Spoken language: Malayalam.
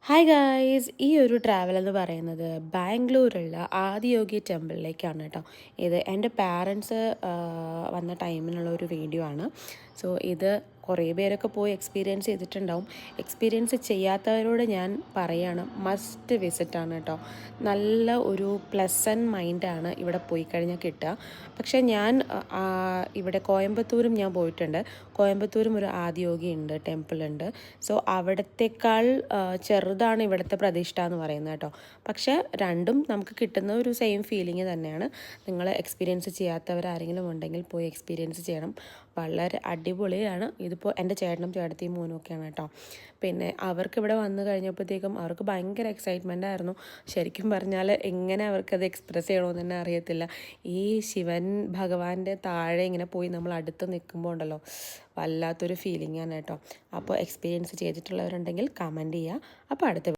ഹായ് ഗായ്സ്, ഈ ഒരു ട്രാവൽ എന്ന് പറയുന്നത് ബാംഗ്ലൂരുള്ള ആദിയോഗി ടെമ്പിളിലേക്കാണ് കേട്ടോ. ഇത് എൻ്റെ പാരൻസ് വന്ന ടൈമിനുള്ള ഒരു വീഡിയോ ആണ്. സോ ഇത് കുറേ പേരൊക്കെ പോയി എക്സ്പീരിയൻസ് ചെയ്തിട്ടുണ്ടാവും. എക്സ്പീരിയൻസ് ചെയ്യാത്തവരോട് ഞാൻ പറയാണ്, മസ്റ്റ് വിസിറ്റാണ് കേട്ടോ. നല്ല ഒരു പ്ലസൻറ്റ് മൈൻഡാണ് ഇവിടെ പോയി കഴിഞ്ഞാൽ കിട്ടുക. പക്ഷേ ഞാൻ ഇവിടെ കോയമ്പത്തൂരും ഞാൻ പോയിട്ടുണ്ട്. കോയമ്പത്തൂരും ഒരു ആദിയോഗി ഉണ്ട്, ടെമ്പിൾ ഉണ്ട്. സോ അവിടത്തേക്കാൾ ചെറുതാണ് ഇവിടുത്തെ പ്രതിഷ്ഠ എന്ന് പറയുന്നത് കേട്ടോ. പക്ഷേ രണ്ടും നമുക്ക് കിട്ടുന്ന ഒരു സെയിം ഫീലിംഗ് തന്നെയാണ്. നിങ്ങൾ എക്സ്പീരിയൻസ് ചെയ്യാത്തവരാരെങ്കിലും ഉണ്ടെങ്കിൽ പോയി എക്സ്പീരിയൻസ് ചെയ്യണം. വളരെ അടിപൊളിയാണ്. ഇതിപ്പോൾ എൻ്റെ ചേട്ടനും ചേട്ടത്തിയും മോനും ഒക്കെയാണ് കേട്ടോ. പിന്നെ അവർക്ക് ഇവിടെ വന്നു കഴിഞ്ഞപ്പോഴത്തേക്കും അവർക്ക് ഭയങ്കര എക്സൈറ്റ്മെൻ്റ് ആയിരുന്നു. ശരിക്കും പറഞ്ഞാൽ എങ്ങനെ അവർക്കത് എക്സ്പ്രസ് ചെയ്യണമെന്ന് തന്നെ അറിയത്തില്ല. ഈ ശിവൻ ഭഗവാന്റെ താഴെ ഇങ്ങനെ പോയി നമ്മൾ അടുത്ത് നിൽക്കുമ്പോൾ ഉണ്ടല്ലോ, വല്ലാത്തൊരു ഫീലിംഗാണ് കേട്ടോ. അപ്പോൾ എക്സ്പീരിയൻസ് ചെയ്തിട്ടുള്ളവരുണ്ടെങ്കിൽ കമൻറ്റ് ചെയ്യുക. അപ്പോൾ അടുത്ത